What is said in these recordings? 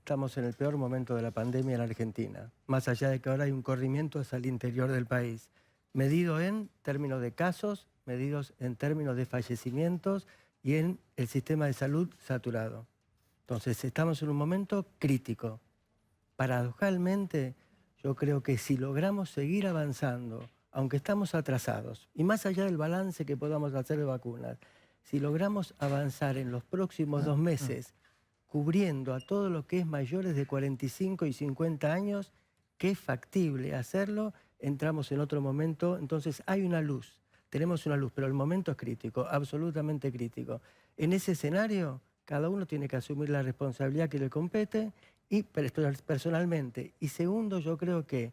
estamos en el peor momento de la pandemia en Argentina, más allá de que ahora hay un corrimiento hacia el interior del país, medido en términos de casos, medidos en términos de fallecimientos y en el sistema de salud saturado. Entonces, estamos en un momento crítico. Paradojalmente, yo creo que si logramos seguir avanzando, aunque estamos atrasados, y más allá del balance que podamos hacer de vacunas, si logramos avanzar en los próximos 2 meses, cubriendo a todo lo que es mayores de 45 y 50 años, que es factible hacerlo, entramos en otro momento. Entonces hay una luz, tenemos una luz, pero el momento es crítico, absolutamente crítico. En ese escenario, cada uno tiene que asumir la responsabilidad que le compete, y personalmente. Y segundo, yo creo que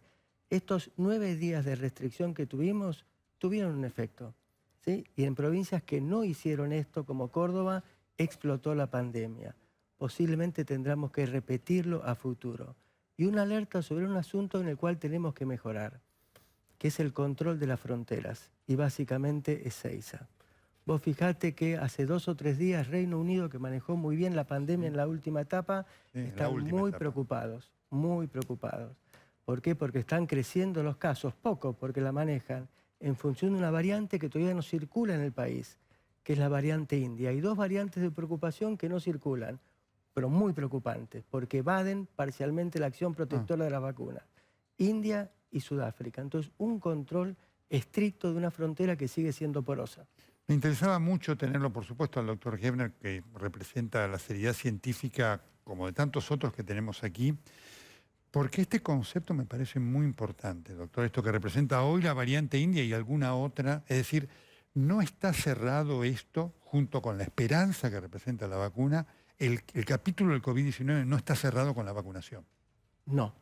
estos 9 días de restricción que tuvimos, tuvieron un efecto, ¿sí? Y en provincias que no hicieron esto, como Córdoba, explotó la pandemia. Posiblemente tendremos que repetirlo a futuro. Y una alerta sobre un asunto en el cual tenemos que mejorar, que es el control de las fronteras, y básicamente es Ezeiza. Vos fijate que hace 2 o 3 días Reino Unido, que manejó muy bien la pandemia en la última etapa, están muy preocupados, muy preocupados. ¿Por qué? Porque están creciendo los casos, poco, porque la manejan en función de una variante que todavía no circula en el país, que es la variante india. Hay 2 variantes de preocupación que no circulan, pero muy preocupantes, porque evaden parcialmente la acción protectora de las vacunas. India y Sudáfrica. Entonces, un control estricto de una frontera que sigue siendo porosa. Me interesaba mucho tenerlo, por supuesto, al doctor Gebner, que representa la seriedad científica, como de tantos otros que tenemos aquí, porque este concepto me parece muy importante, doctor, esto que representa hoy la variante india y alguna otra, es decir, no está cerrado esto, junto con la esperanza que representa la vacuna, el capítulo del COVID-19 no está cerrado con la vacunación. No,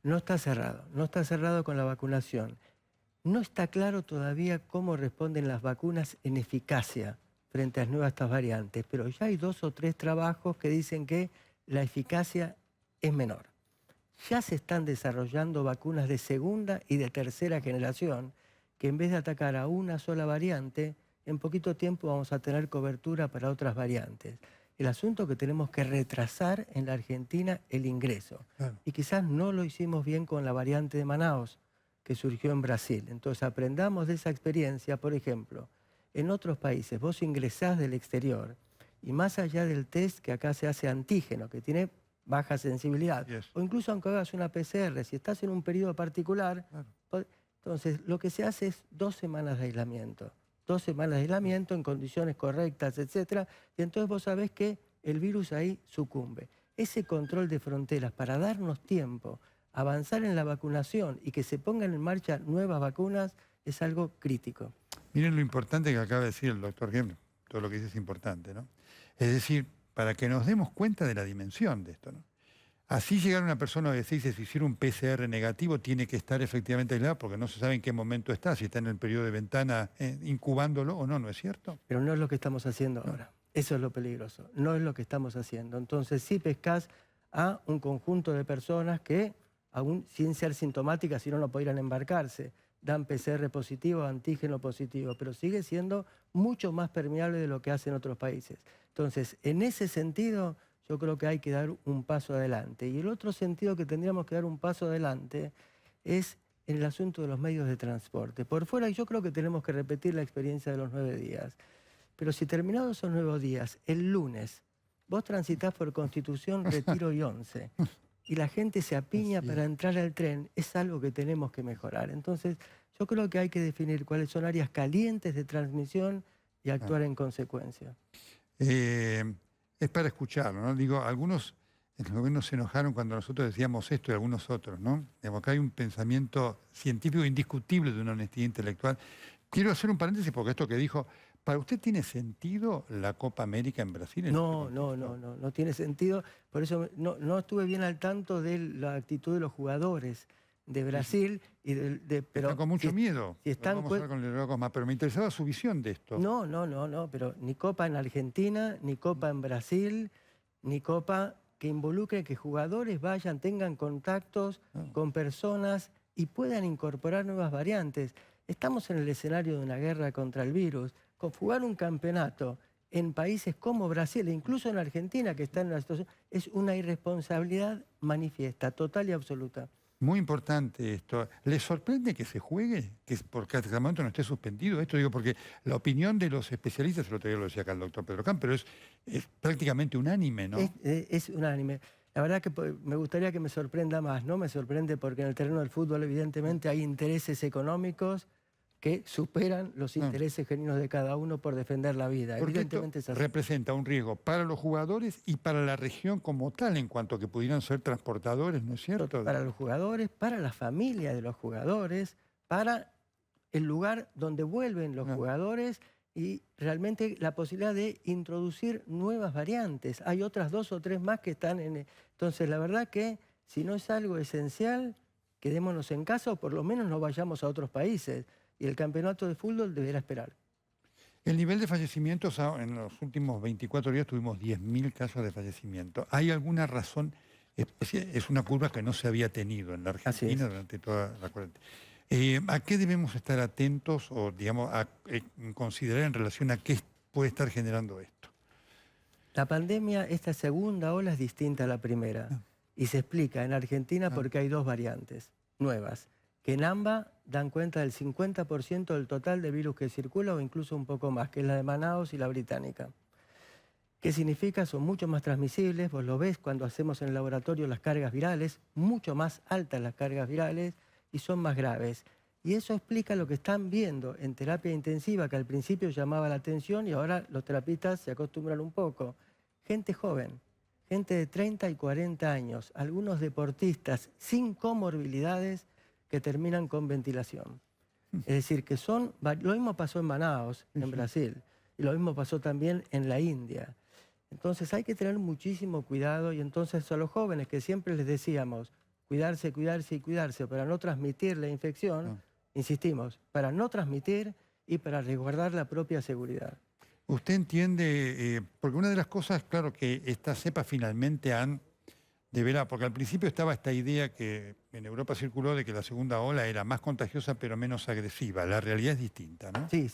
no está cerrado, no está cerrado con la vacunación. No está claro todavía cómo responden las vacunas en eficacia frente a estas variantes, pero ya hay 2 o 3 trabajos que dicen que la eficacia es menor. Ya se están desarrollando vacunas de segunda y de tercera generación que en vez de atacar a una sola variante, en poquito tiempo vamos a tener cobertura para otras variantes. El asunto es que tenemos que retrasar en la Argentina el ingreso. Claro. Y quizás no lo hicimos bien con la variante de Manaus, que surgió en Brasil. Entonces aprendamos de esa experiencia. Por ejemplo, en otros países vos ingresás del exterior y más allá del test que acá se hace antígeno, que tiene baja sensibilidad, o incluso aunque hagas una PCR, si estás en un periodo particular, entonces lo que se hace es 2 semanas de aislamiento. 2 semanas de aislamiento en condiciones correctas, etc. Y entonces vos sabés que el virus ahí sucumbe. Ese control de fronteras para darnos tiempo, avanzar en la vacunación y que se pongan en marcha nuevas vacunas es algo crítico. Miren lo importante que acaba de decir el doctor Gebner, todo lo que dice es importante, ¿no? Es decir, para que nos demos cuenta de la dimensión de esto, ¿no? Así llegar una persona de Ezeiza, si hiciera un PCR negativo, tiene que estar efectivamente aislado porque no se sabe en qué momento está, si está en el periodo de ventana incubándolo o no, ¿no es cierto? Pero no es lo que estamos haciendo ahora. Eso es lo peligroso. No es lo que estamos haciendo. Entonces sí pescás a un conjunto de personas que, aún sin ser sintomáticas, si no, no podrían embarcarse, dan PCR positivo, antígeno positivo, pero sigue siendo mucho más permeable de lo que hacen otros países. Entonces, en ese sentido, yo creo que hay que dar un paso adelante. Y el otro sentido que tendríamos que dar un paso adelante es en el asunto de los medios de transporte. Por fuera, yo creo que tenemos que repetir la experiencia de los 9 días. Pero si terminados esos 9 días, el lunes, vos transitás por Constitución, Retiro y 11, y la gente se apiña para entrar al tren, es algo que tenemos que mejorar. Entonces, yo creo que hay que definir cuáles son áreas calientes de transmisión y actuar en consecuencia. Es para escucharlo, ¿no? Digo, algunos en el gobierno se enojaron cuando nosotros decíamos esto y algunos otros, ¿no? Digamos, acá hay un pensamiento científico indiscutible de una honestidad intelectual. Quiero hacer un paréntesis porque esto que dijo, ¿para usted tiene sentido la Copa América en Brasil? No tiene sentido. Por eso no estuve bien al tanto de la actitud de los jugadores de Brasil. Y pero están con mucho miedo. Si están vamos a hablar con el Cosma, pero me interesaba su visión de esto. No, pero ni Copa en Argentina, ni Copa en Brasil, ni Copa que involucre que jugadores vayan, tengan contactos con personas y puedan incorporar nuevas variantes. Estamos en el escenario de una guerra contra el virus. Con jugar un campeonato en países como Brasil, e incluso en Argentina, que está en una situación, es una irresponsabilidad manifiesta, total y absoluta. Muy importante esto. ¿Les sorprende que se juegue? Que porque hasta el momento no esté suspendido esto, digo, porque la opinión de los especialistas, el otro día lo decía acá el doctor Pedro Camp, pero es prácticamente unánime, ¿no? Es unánime. La verdad que me gustaría que me sorprenda más, ¿no? Me sorprende porque en el terreno del fútbol evidentemente hay intereses económicos que superan los intereses genuinos de cada uno por defender la vida. Porque Evidentemente esto es así. representa un riesgo para los jugadores y para la región como tal, en cuanto a que pudieran ser transportadores, ¿no es cierto? Para los jugadores, para la familia de los jugadores, para el lugar donde vuelven los jugadores y realmente la posibilidad de introducir nuevas variantes. Hay otras 2 o 3 más que están en... Entonces, la verdad que si no es algo esencial, quedémonos en casa o por lo menos no vayamos a otros países. Y el campeonato de fútbol deberá esperar. El nivel de fallecimientos, en los últimos 24 días tuvimos 10.000 casos de fallecimiento. ¿Hay alguna razón especial? Es una curva que no se había tenido en la Argentina durante toda la cuarentena. ¿A qué debemos estar atentos o, digamos, a considerar en relación a qué puede estar generando esto? La pandemia, esta segunda ola es distinta a la primera. Y se explica en Argentina porque hay 2 variantes nuevas, que en ambas dan cuenta del 50% del total de virus que circula o incluso un poco más, que es la de Manaus y la británica. ¿Qué significa? Son mucho más transmisibles, vos lo ves cuando hacemos en el laboratorio las cargas virales, mucho más altas las cargas virales y son más graves. Y eso explica lo que están viendo en terapia intensiva, que al principio llamaba la atención y ahora los terapistas se acostumbran un poco. Gente joven, gente de 30 y 40 años, algunos deportistas sin comorbilidades que terminan con ventilación. Es decir, que son... Lo mismo pasó en Manaus, en Brasil, y lo mismo pasó también en la India. Entonces hay que tener muchísimo cuidado y entonces a los jóvenes que siempre les decíamos cuidarse, cuidarse y cuidarse para no transmitir la infección, insistimos, para no transmitir y para resguardar la propia seguridad. Usted entiende, porque una de las cosas, claro, que estas cepas finalmente han develado, porque al principio estaba esta idea que en Europa circuló de que la segunda ola era más contagiosa pero menos agresiva. La realidad es distinta, ¿no? Sí.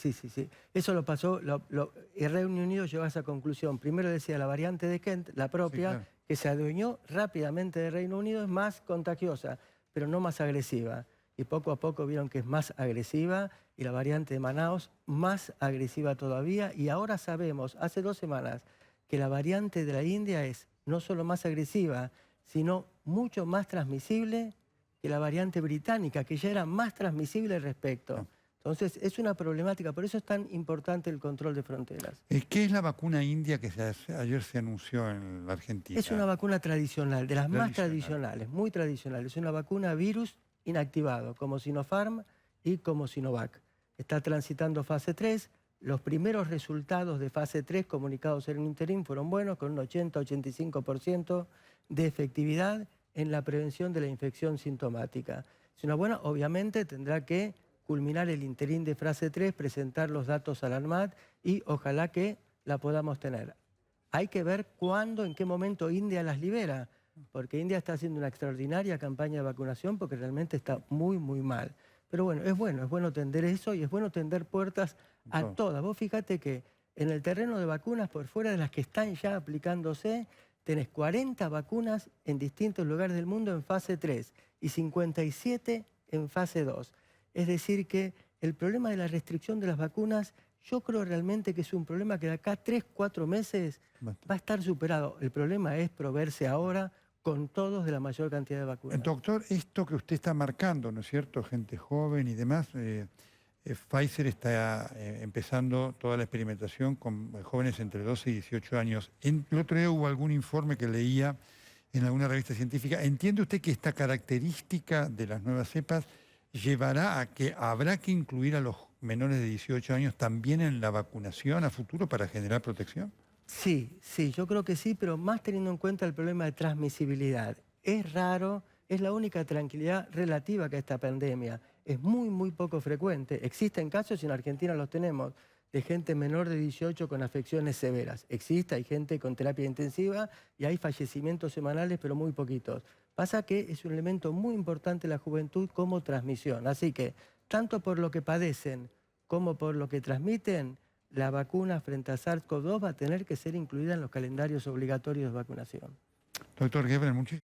Eso lo pasó, el Reino Unido llegó a esa conclusión. Primero decía la variante de Kent, la propia, Sí, claro. que se adueñó rápidamente del Reino Unido, es más contagiosa, pero no más agresiva. Y poco a poco vieron que es más agresiva y la variante de Manaus más agresiva todavía. Y ahora sabemos, hace 2 semanas, que la variante de la India es no solo más agresiva, sino mucho más transmisible que la variante británica, que ya era más transmisible al respecto. Entonces, es una problemática, por eso es tan importante el control de fronteras. ¿Qué es la vacuna india que ayer se anunció en la Argentina? Es una vacuna tradicional, de las más tradicionales, muy tradicional. Es una vacuna virus inactivado, como Sinopharm y como Sinovac. Está transitando fase 3. Los primeros resultados de fase 3 comunicados en un interín fueron buenos, con un 80-85% de efectividad en la prevención de la infección sintomática. Es una buena, obviamente tendrá que culminar el interín de fase 3, presentar los datos al ANMAT y ojalá que la podamos tener. Hay que ver cuándo, en qué momento India las libera, porque India está haciendo una extraordinaria campaña de vacunación porque realmente está muy, muy mal. Pero bueno, es bueno tender eso y es bueno tender puertas a todas. Vos fíjate que en el terreno de vacunas, por fuera de las que están ya aplicándose, tenés 40 vacunas en distintos lugares del mundo en fase 3 y 57 en fase 2. Es decir que el problema de la restricción de las vacunas, yo creo realmente que es un problema que de acá a 3-4 meses va a estar superado. El problema es proveerse ahora con todos de la mayor cantidad de vacunas. Doctor, esto que usted está marcando, ¿no es cierto? Gente joven y demás, Pfizer está empezando toda la experimentación con jóvenes entre 12 y 18 años. El otro día hubo algún informe que leía en alguna revista científica. ¿Entiende usted que esta característica de las nuevas cepas llevará a que habrá que incluir a los menores de 18 años también en la vacunación a futuro para generar protección? Sí, yo creo que sí, pero más teniendo en cuenta el problema de transmisibilidad. Es raro, es la única tranquilidad relativa que esta pandemia. Es muy, muy poco frecuente. Existen casos, y en Argentina los tenemos, de gente menor de 18 con afecciones severas. Existe, hay gente con terapia intensiva y hay fallecimientos semanales, pero muy poquitos. Pasa que es un elemento muy importante la juventud como transmisión. Así que, tanto por lo que padecen como por lo que transmiten, la vacuna frente a SARS-CoV-2 va a tener que ser incluida en los calendarios obligatorios de vacunación. Doctor Gebner, muchísimas